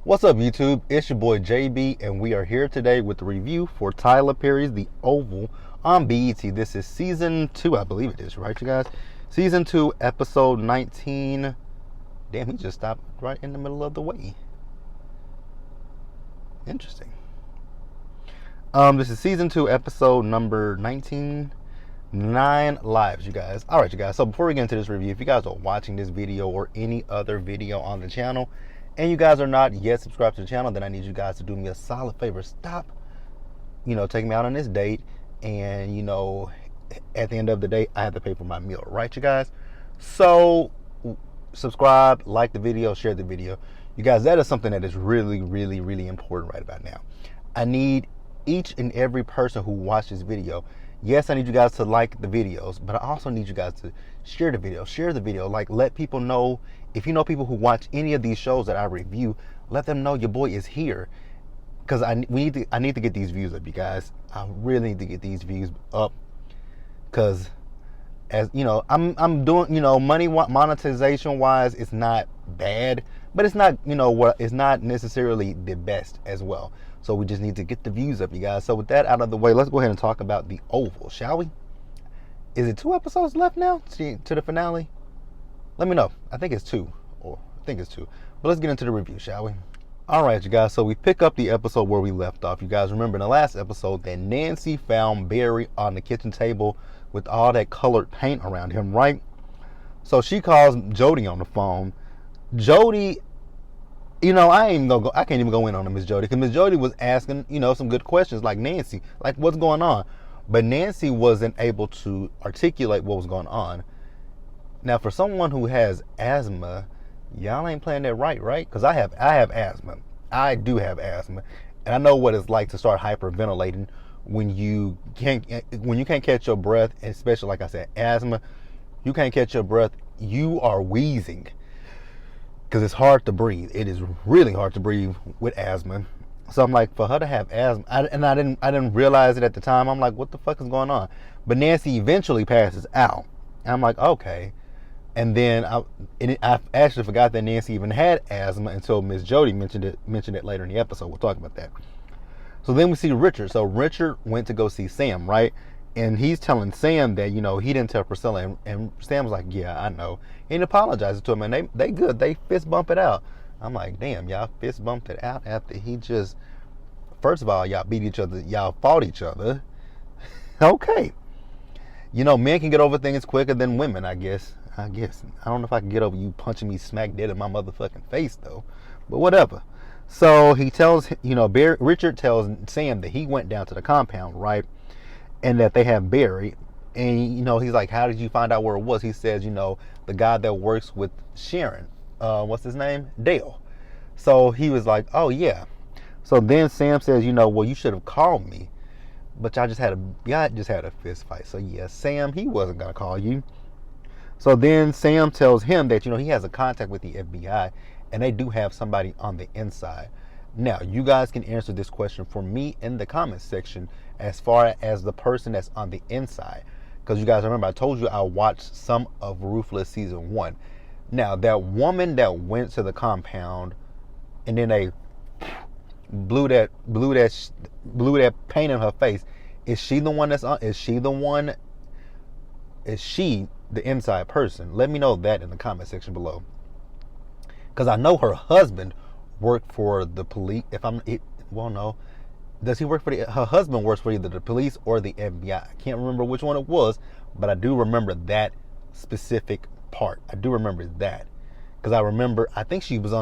What's up, YouTube? It's your boy JB, and we are here today with the review for Tyler Perry's The Oval on BET. This is season 2, I believe it is, right, you guys? Season 2, episode 19. Damn, he just stopped right in the middle of the way. Interesting. This is season 2, episode number 19. 9 lives, you guys. All right, you guys. So before we get into this review, if you guys are watching this video or any other video on the channel, and you guys are not yet subscribed to the channel, then I need you guys to do me a solid favor. Stop, taking me out on this date, and at the end of the day, I have to pay for my meal, right, you guys? So subscribe, like the video, share the video. You guys, that is something that is really, really, really important right about now. I need each and every person who watched this video. Yes, I need you guys to like the videos, but I also need you guys to share the video. Share the video. Like, let people know. If you know people who watch any of these shows that I review, let them know your boy is here. Because I need to get these views up, you guys. I really need to get these views up. Because, as you know, I'm doing, money monetization wise, it's not bad, but it's not, it's not necessarily the best as well. So we just need to get the views up, you guys. So with that out of the way, let's go ahead and talk about The Oval, shall we? Is it 2 episodes left now to the finale? Let me know. I think it's 2. But let's get into the review, shall we? All right, you guys. So we pick up the episode where we left off. You guys remember in the last episode that Nancy found Barry on the kitchen table with all that colored paint around him, right? So she calls Jody on the phone. Jody, I can't even go in on Miss Jody, because Miss Jody was asking, some good questions like Nancy, like what's going on. But Nancy wasn't able to articulate what was going on. Now, for someone who has asthma, y'all ain't playing that right? Because I have asthma. I do have asthma, and I know what it's like to start hyperventilating when you can't catch your breath, especially like I said, asthma. You can't catch your breath. You are wheezing. Because it's hard to breathe. It is really hard to breathe with asthma. So I'm like, for her to have asthma, I didn't realize it at the time. I'm like, what the fuck is going on? But Nancy eventually passes out. And I'm like, okay. And then I actually forgot that Nancy even had asthma until Miss Jody mentioned it later in the episode. We'll talk about that. So then we see Richard. So Richard went to go see Sam, right? And he's telling Sam that, he didn't tell Priscilla. And Sam's like, yeah, I know. And apologizes to him. And they good. They fist bump it out. I'm like, damn, y'all fist bumped it out after he just... First of all, y'all beat each other. Y'all fought each other. Okay. Men can get over things quicker than women, I guess. I don't know if I can get over you punching me smack dead in my motherfucking face, though. But whatever. So he tells, Richard tells Sam that he went down to the compound, right? And that they have Barry. And, he's like, how did you find out where it was? He says, the guy that works with Sharon. What's his name? Dale. So he was like, oh, yeah. So then Sam says, well, you should have called me. But y'all just had a fist fight. So, yeah, Sam, he wasn't going to call you. So then Sam tells him that, he has a contact with the FBI. And they do have somebody on the inside. Now, you guys can answer this question for me in the comments section as far as the person that's on the inside. Because you guys remember, I told you I watched some of Ruthless season 1. Now, that woman that went to the compound and then they blew that paint in her face, is she the one that's on? Is she the inside person? Let me know that in the comment section below. Because I know her husband worked for the police. No. Does he work for her husband works for either the police or the FBI. I can't remember which one it was, but I do remember that specific part. I do remember that. Because I think she was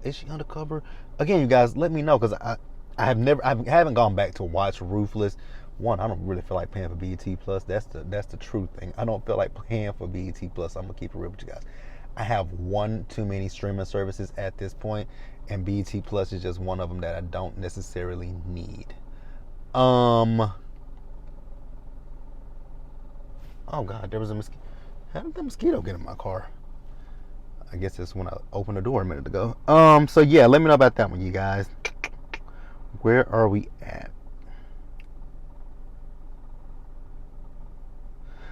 is she undercover? Again, you guys, let me know, because I haven't gone back to watch Ruthless. One, I don't really feel like paying for BET Plus. That's the true thing. I don't feel like paying for BET Plus. I'm gonna keep it real with you guys. I have one too many streaming services at this point, and BET Plus is just one of them that I don't necessarily need. Oh God, there was a mosquito. How did the mosquito get in my car? I guess it's when I opened the door a minute ago. So yeah, let me know about that one, you guys. Where are we at?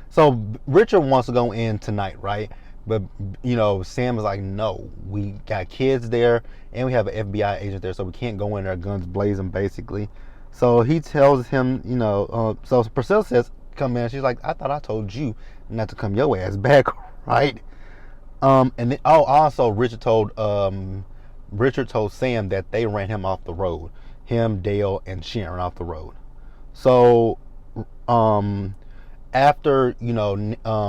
So Richard wants to go in tonight, right? But, Sam is like, no, we got kids there and we have an FBI agent there, so we can't go in there guns blazing, basically. So he tells him, so Priscilla says, come in. She's like, I thought I told you not to come your ass back, right? And then, also Richard told Sam that they ran him off the road. Him, Dale, and Sharon off the road. So, after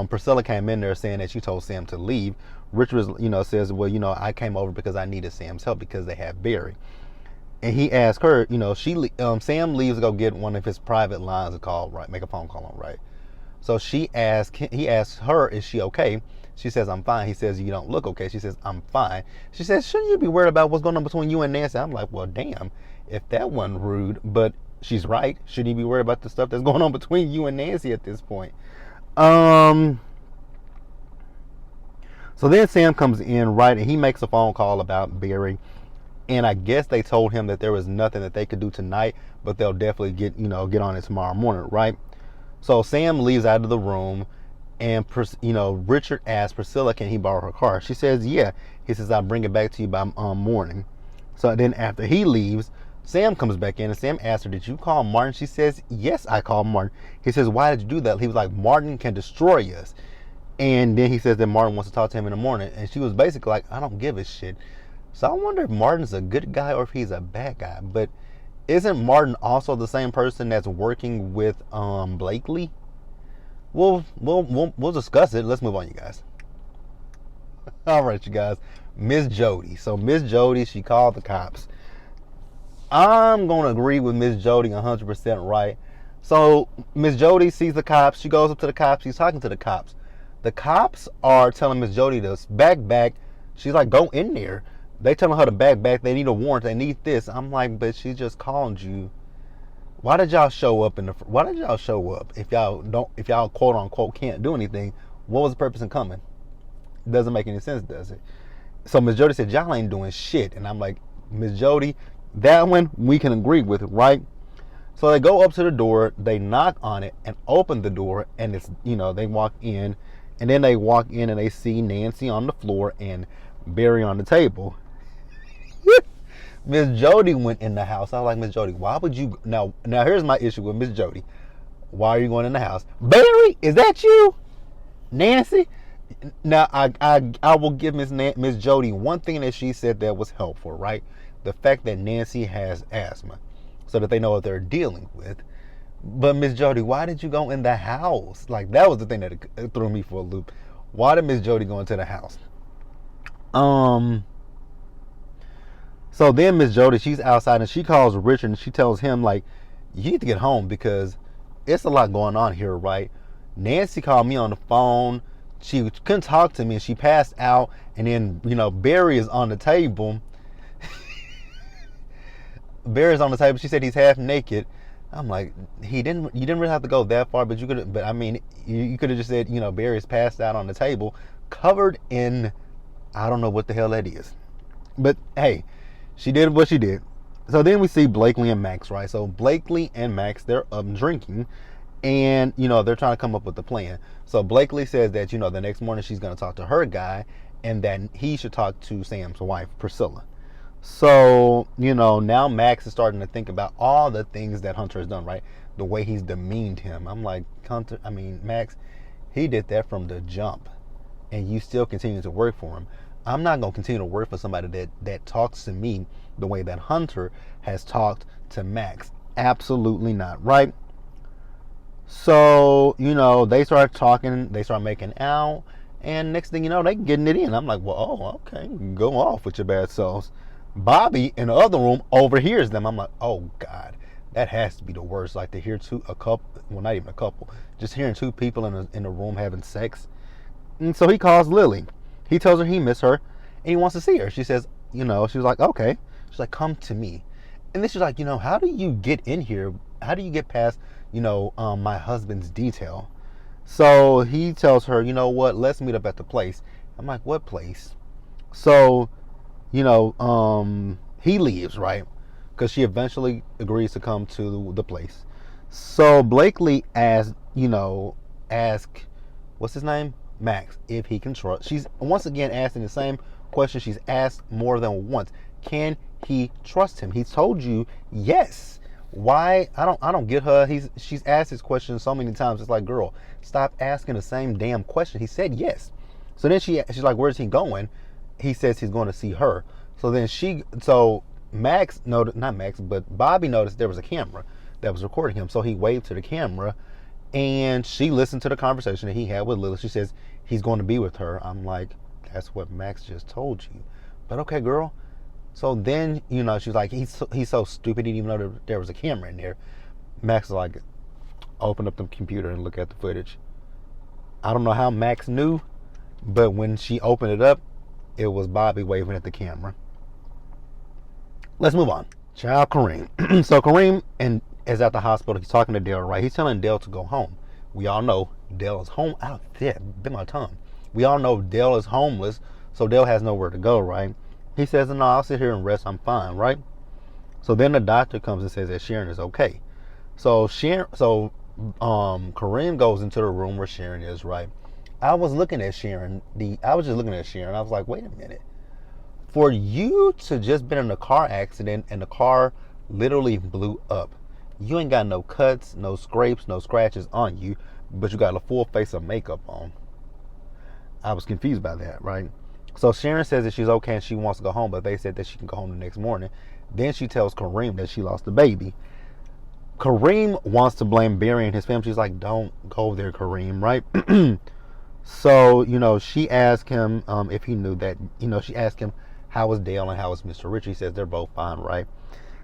Priscilla came in there saying that she told Sam to leave, Richard says, well, I came over because I needed Sam's help because they have Barry. And he asked her, Sam leaves to go get one of his private lines to call, right, make a phone call on, right. So he asks her, is she okay? She says, I'm fine. He says, you don't look okay. She says, I'm fine. She says, shouldn't you be worried about what's going on between you and Nancy? I'm like, well, damn, if that wasn't rude, but she's right. Shouldn't you be worried about the stuff that's going on between you and Nancy at this point? So then Sam comes in, right, and he makes a phone call about Barry. And I guess they told him that there was nothing that they could do tonight, but they'll definitely get on it tomorrow morning, right? So Sam leaves out of the room, and Richard asks Priscilla, can he borrow her car? She says, yeah. He says, I'll bring it back to you by morning. So then after he leaves, Sam comes back in, and Sam asks her, did you call Martin? She says, yes, I called Martin. He says, why did you do that? He was like, Martin can destroy us. And then he says that Martin wants to talk to him in the morning. And she was basically like, I don't give a shit. So I wonder if Martin's a good guy or if he's a bad guy. But isn't Martin also the same person that's working with Blakely? We'll discuss it. Let's move on, you guys. All right, you guys. Miss Jody. So Miss Jody, she called the cops. I'm going to agree with Miss Jody 100% right. So Miss Jody sees the cops. She goes up to the cops. She's talking to the cops. The cops are telling Miss Jody to back. She's like, go in there. They telling her to back. They need a warrant. They need this. I'm like, but she just called you. Why did y'all show up why did y'all show up if y'all quote unquote can't do anything? What was the purpose in coming? Doesn't make any sense, does it? So Miss Jody said, y'all ain't doing shit. And I'm like, Miss Jody, that one we can agree with, right? So they go up to the door, they knock on it and open the door, and it's, they walk in, and then they walk in and they see Nancy on the floor and Barry on the table. Miss Jody went in the house. I was like, Miss Jody, why would you? Now here's my issue with Miss Jody. Why are you going in the house? Barry, is that you? Nancy? Now, I will give Miss Jody one thing that she said that was helpful, right? The fact that Nancy has asthma, so that they know what they're dealing with. But Miss Jody, why did you go in the house? Like, that was the thing that threw me for a loop. Why did Miss Jody go into the house? So then Miss Jody, she's outside and she calls Richard and she tells him, like, you need to get home because it's a lot going on here, right? Nancy called me on the phone. She couldn't talk to me and she passed out. And then, Barry is on the table. Barry's on the table. She said he's half naked. I'm like, you didn't really have to go that far, but you could have just said, Barry's passed out on the table, covered in, I don't know what the hell that is. But hey, she did what she did. So then we see Blakely and Max, right? So Blakely and Max, they're up drinking, and they're trying to come up with a plan. So Blakely says that the next morning she's going to talk to her guy, and that he should talk to Sam's wife, Priscilla. So now Max is starting to think about all the things that Hunter has done, right? The way he's demeaned him. I'm like, Max, he did that from the jump, and you still continue to work for him. I'm not going to continue to work for somebody that talks to me the way that Hunter has talked to Max. Absolutely not, right? So, they start talking, they start making out, and next thing you know, they getting it in. I'm like, well, oh, okay, go off with your bad selves. Bobby in the other room overhears them. I'm like, oh, God, that has to be the worst. Like, to hear not even a couple, just hearing two people in a room having sex. And so he calls Lily. He tells her he misses her and he wants to see her. She says, she was like, okay. She's like, come to me. And then she's like, how do you get in here? How do you get past, my husband's detail? So he tells her, what, let's meet up at the place. I'm like, what place? So, he leaves, right? Because she eventually agrees to come to the place. So Blakely asks, what's his name? Max if he can trust. She's once again asking the same question she's asked more than once. Can he trust him? He's told you yes. Why? I don't get her. She's asked this question so many times. It's like, girl, stop asking the same damn question. He said yes. So then she's like, where's he going? He says he's going to see her. So then Max noticed, not Max, but Bobby noticed there was a camera that was recording him. So he waved to the camera, and she listened to the conversation that he had with Lily. She says he's going to be with her. I'm like, that's what Max just told you. But okay, girl. So then, she's like, he's so stupid, he didn't even know there was a camera in there. Max is like, open up the computer and look at the footage. I don't know how Max knew, but when she opened it up, it was Bobby waving at the camera. Let's move on. Child Kareem. So Kareem is at the hospital. He's talking to Dale, right? He's telling Dale to go home. We all know Dale is home. Out there, bit my tongue. We all know Dale is homeless, so Dale has nowhere to go, right? He says, no, I'll sit here and rest. I'm fine, right? So then the doctor comes and says that Sharon is okay. So Kareem goes into the room where Sharon is, right? I was just looking at Sharon. I was like, wait a minute. For you to just been in a car accident and the car literally blew up, you ain't got no cuts, no scrapes, no scratches on you, but you got a full face of makeup on. I was confused by that, right? So Sharon says that she's okay and she wants to go home, but they said that she can go home the next morning. Then she tells Kareem that she lost the baby. Kareem wants to blame Barry and his family. She's like, don't go there, Kareem, right? So, she asked him if he knew that, she asked him, how is Dale and how is Mr. Rich? He says they're both fine, right?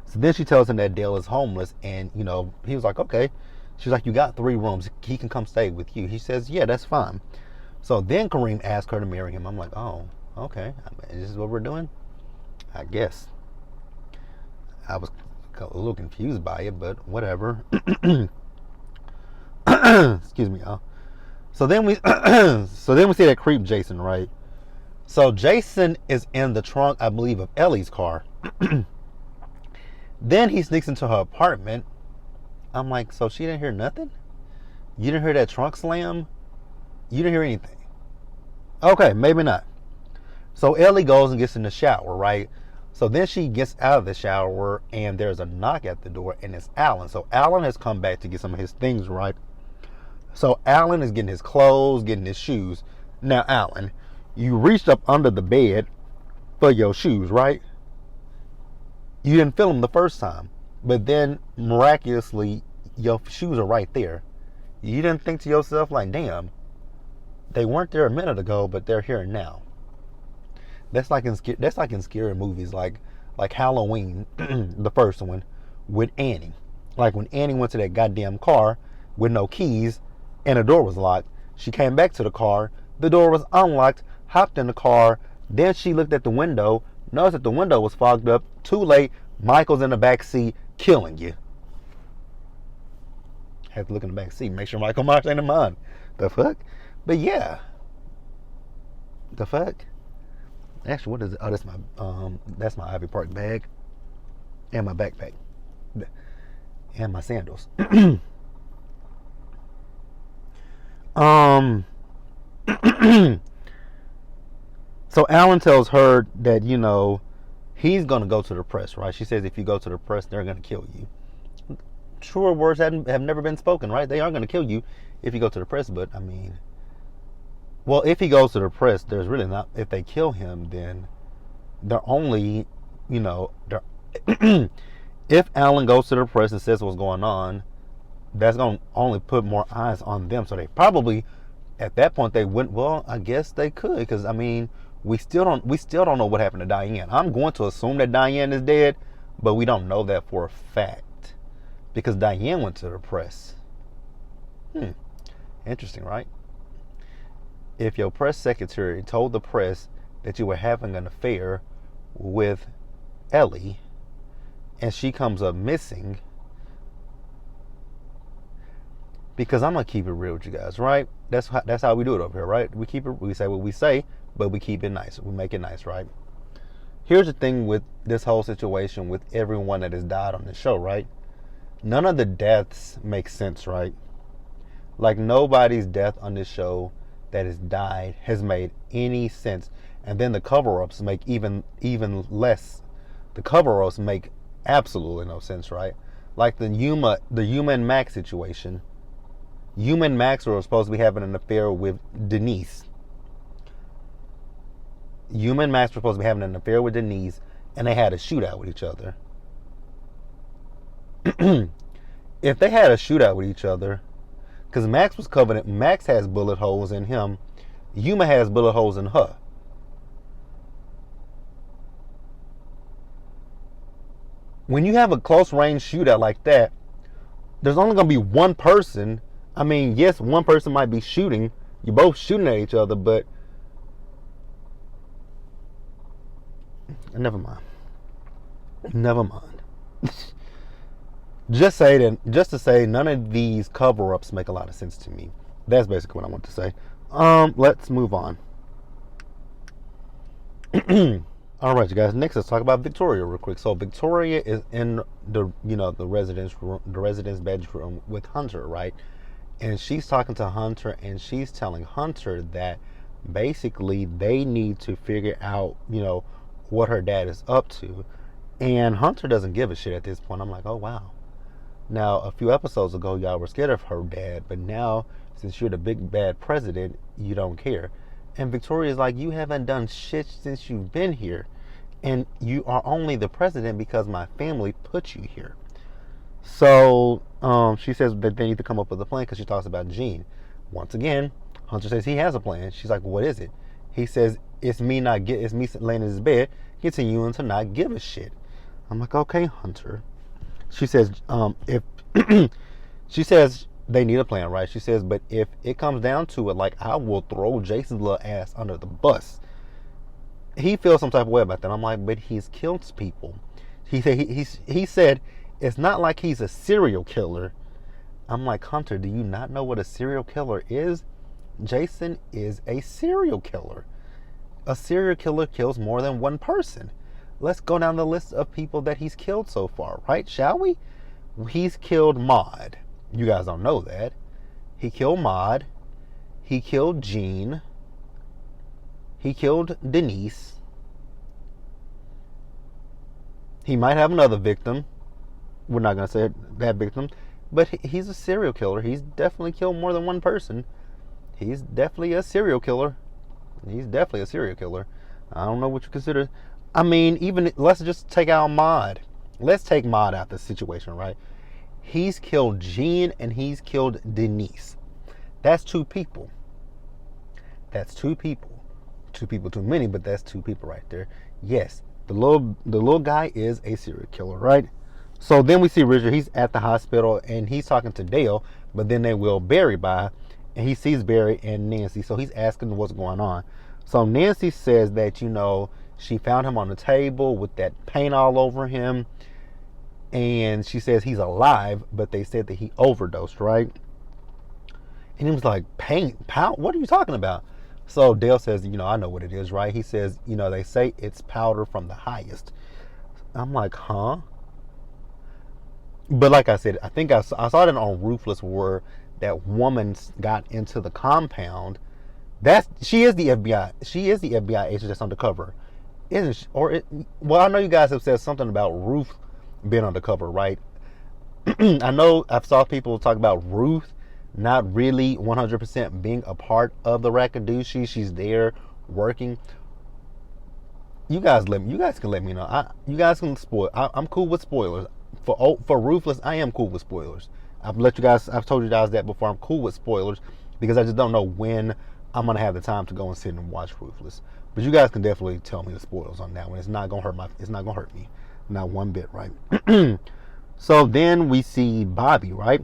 So then she tells him that Dale is homeless, and, he was like, okay. She's like, you got 3 rooms. He can come stay with you. He says, yeah, that's fine. So then Kareem asked her to marry him. I'm like, oh, okay. This is what we're doing? I guess. I was a little confused by it, but whatever. Excuse me, y'all. So then we see that creep Jason, right? So Jason is in the trunk, I believe, of Ellie's car. Then he sneaks into her apartment. I'm like, so she didn't hear nothing? You didn't hear that trunk slam? You didn't hear anything? Okay, maybe not. So Ellie goes and gets in the shower, right? So then she gets out of the shower and there's a knock at the door and it's Alan. So Alan has come back to get some of his things, right? So Alan is getting his clothes, getting his shoes. Now, Alan, you reached up under the bed for your shoes, right? You didn't feel them the first time, but then miraculously, your shoes are right there. You didn't think to yourself, like, damn, they weren't there a minute ago, but they're here now. That's like in scary movies, like Halloween, the first one, with Annie. Like when Annie went to that goddamn car with no keys, and the door was locked. She came back to the car, the door was unlocked, hopped in the car, then she looked at the window, noticed that the window was fogged up. Too late, Michael's in the back seat, killing you. Had to look in the back seat, make sure Michael Myers ain't in mine. The fuck? But yeah. The fuck? Actually, what is it? Oh, that's my Ivy Park bag. And my backpack. And my sandals. So Alan tells her that, he's going to go to the press, right? She says if you go to the press, they're going to kill you. Truer words have never been spoken, right? They are going to kill you if you go to the press, but, well, if he goes to the press, there's really not, if they kill him, then they're only, if Alan goes to the press and says what's going on, that's going to only put more eyes on them. So they probably, at that point, they wouldn't, well, I guess they could, because, we still don't know what happened to Diane. I'm going to assume that Diane is dead, but we don't know that for a fact, because Diane went to the press. Interesting, right? If your press secretary told the press that you were having an affair with Ellie and she comes up missing, because I'm gonna keep it real with you guys, right? That's how we do it over here, right? We say what we say, but we keep it nice. We make it nice, right? Here's the thing with this whole situation with everyone that has died on the show, right? None of the deaths make sense, right? Like, nobody's death on this show that has died has made any sense. And then the cover-ups make even less. The cover-ups make absolutely no sense, right? Like the Yuma and Max situation. Yuma and Max were supposed to be having an affair with Denise. Yuma and Max were supposed to be having an affair with Denise, and they had a shootout with each other. If they had a shootout with each other, because Max was covered, Max has bullet holes in him, Yuma has bullet holes in her. When you have a close range shootout like that, there's only going to be one person. I mean, yes, one person might be shooting. You're both shooting at each other, but never mind. Never mind. Just to say, none of these cover-ups make a lot of sense to me. That's basically what I want to say. Let's move on. All right, you guys. Next, let's talk about Victoria real quick. So Victoria is in the residence bedroom with Hunter, right? And she's talking to Hunter, and she's telling Hunter that basically they need to figure out, what her dad is up to. And Hunter doesn't give a shit at this point. I'm like, oh wow. Now, a few episodes ago, y'all were scared of her dad, but now, since you're the big bad president, you don't care. And Victoria's like, you haven't done shit since you've been here. And you are only the president because my family put you here. So, she says that they need to come up with a plan because she talks about Gene. Once again, Hunter says he has a plan. She's like, what is it? He says, it's me laying in his bed, continuing to not give a shit. I'm like, okay, Hunter. She says, she says they need a plan, right? She says, but if it comes down to it, like, I will throw Jason's little ass under the bus. He feels some type of way about that. I'm like, but he's killed people. He said, it's not like he's a serial killer. I'm like, Hunter, do you not know what a serial killer is? Jason is a serial killer. A serial killer kills more than one person. Let's go down the list of people that he's killed so far, right? Shall we? He's killed Maud. You guys don't know that. He killed Maud. He killed Jean. He killed Denise. He might have another victim. We're not going to say that victim. But he's a serial killer. He's definitely killed more than one person. He's definitely a serial killer. He's definitely a serial killer. I don't know what you consider. I mean, even let's just take out Maud. Let's take Maud out of the situation, right? He's killed Jean and he's killed Denise. That's two people. That's two people. Two people too many, but that's two people right there. Yes, the little guy is a serial killer, right? So then we see Richard. He's at the hospital and he's talking to Dale, but then they will Barry by, and he sees Barry and Nancy. So he's asking what's going on. So Nancy says that, she found him on the table with that paint all over him. And she says he's alive, but they said that he overdosed, right? And he was like, paint? Powder? What are you talking about? So Dale says, I know what it is, right? He says, they say it's powder from the highest. I'm like, huh? But like I said, I think I saw it on Ruthless where that woman got into the compound. She is the FBI. She is the FBI agent that's undercover. Isn't she? Well, I know you guys have said something about Ruth being undercover, right? I know I've saw people talk about Ruth not really 100% being a part of the Rakadushi. She's there working. You guys can let me know. You guys can spoil. I'm cool with spoilers. For Ruthless, I am cool with spoilers. I've told you guys that before. I'm cool with spoilers because I just don't know when I'm gonna have the time to go and sit and watch Ruthless. But you guys can definitely tell me the spoilers on that one. It's not gonna hurt me, not one bit, right? So then we see Bobby, right?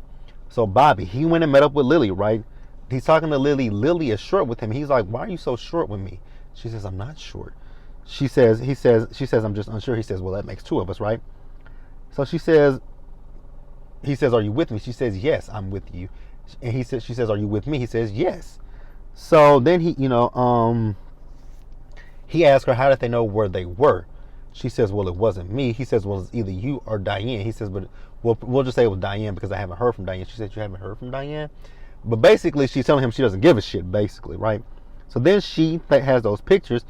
So Bobby, he went and met up with Lily, right? He's talking to Lily. Lily is short with him. He's like, "Why are you so short with me?" She says, "I'm not short." She says, "I'm just unsure." He says, "Well, that makes two of us, right?" So he says, "Are you with me?" She says, "Yes, I'm with you." And she says, "Are you with me?" He says, "Yes." So then he asked her, how did they know where they were? She says, well, it wasn't me. He says, well, it's either you or Diane. He says, but we'll just say it was Diane because I haven't heard from Diane. She said, you haven't heard from Diane? But basically, she's telling him she doesn't give a shit, basically, right? So then she has those pictures,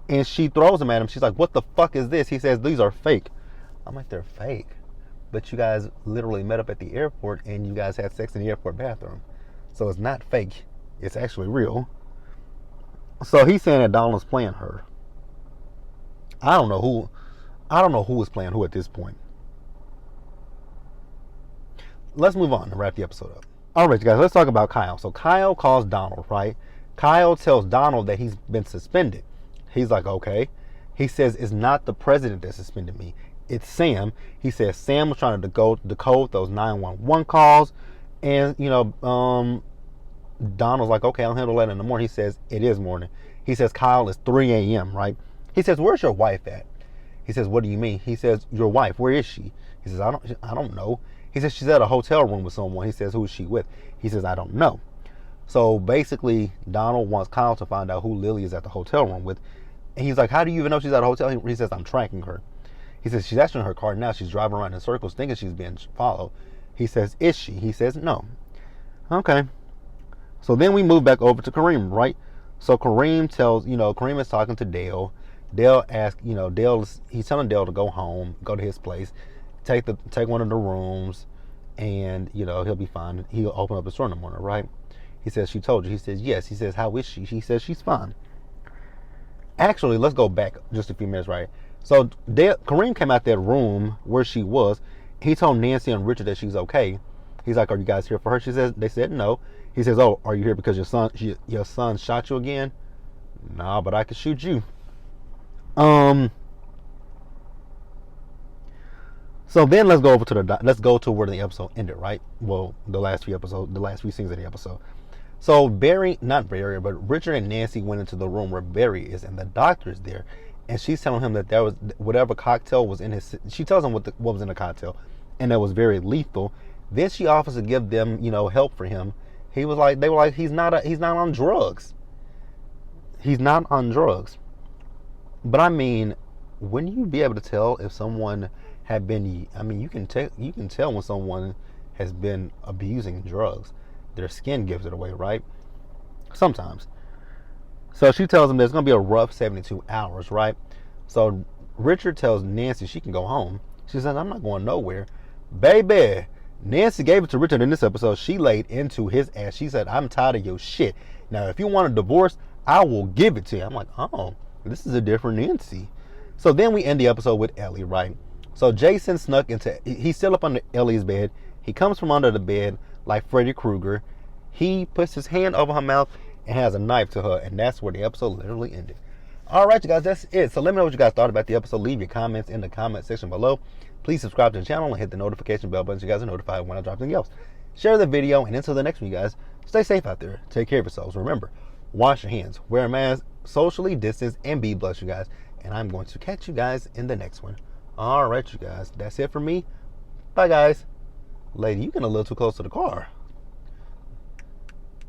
and she throws them at him. She's like, what the fuck is this? He says, these are fake. I'm like, they're fake. But you guys literally met up at the airport, and you guys had sex in the airport bathroom. So it's not fake. It's actually real. So he's saying that Donald's playing her. I don't know who is playing who at this point. Let's move on and wrap the episode up. All right, guys, let's talk about Kyle. So Kyle calls Donald, right? Kyle tells Donald that he's been suspended. He's like, okay. He says, it's not the president that suspended me. It's Sam. He says Sam was trying to decode those 911 calls. And, Donald's like, okay, I'll handle that in the morning. He says, it is morning. He says, Kyle, it's 3 a.m., right? He says, where's your wife at? He says, what do you mean? He says, your wife, where is she? He says, I don't know. He says, she's at a hotel room with someone. He says, who is she with? He says, I don't know. So basically, Donald wants Kyle to find out who Lily is at the hotel room with. And he's like, how do you even know she's at a hotel? He says, I'm tracking her. He says, she's actually in her car now. She's driving around in circles thinking she's being followed. He says, is she? He says, no. Okay. So then we move back over to Kareem, right? So Kareem Kareem is talking to Dale. Dale asks, he's telling Dale to go home, go to his place, take one of the rooms, and, he'll be fine. He'll open up his store in the morning, right? He says, she told you. He says, yes. He says, how is she? She says, she's fine. Actually, let's go back just a few minutes, right? So Kareem came out that room where she was. He told Nancy and Richard that she's okay. He's like, are you guys here for her? They said no. He says, oh, are you here because your son shot you again? Nah, but I could shoot you. So then let's go to where the episode ended, right? Well, the last few scenes of the episode. So Richard and Nancy went into the room where Barry is, and the doctor's there, and she's telling him that there was whatever cocktail was in his. She tells him what was in the cocktail, and that was very lethal. Then she offers to give them, help for him. They were like, he's not on drugs. He's not on drugs. But I mean, wouldn't you be able to tell if someone had been? I mean, you can tell when someone has been abusing drugs. Their skin gives it away, right? Sometimes. So she tells him there's going to be a rough 72 hours, right? So Richard tells Nancy she can go home. She says, I'm not going nowhere. Baby, Nancy gave it to Richard in this episode. She laid into his ass. She said, I'm tired of your shit. Now, if you want a divorce, I will give it to you. I'm like, oh, this is a different Nancy. So then we end the episode with Ellie, right? So Jason snuck he's still up under Ellie's bed. He comes from under the bed like Freddy Krueger. He puts his hand over her mouth and has a knife to her, and that's where the episode literally ended. All right, you guys, that's it. So let me know what you guys thought about the episode. Leave your comments in the comment section below. Please subscribe to the channel and hit the notification bell button so you guys are notified when I drop anything else. Share the video, and until the next one, you guys, stay safe out there. Take care of yourselves. Remember, wash your hands, wear a mask, socially distance, and be blessed, you guys. And I'm going to catch you guys in the next one. All right, you guys, that's it for me. Bye, guys. Lady, you getting a little too close to the car.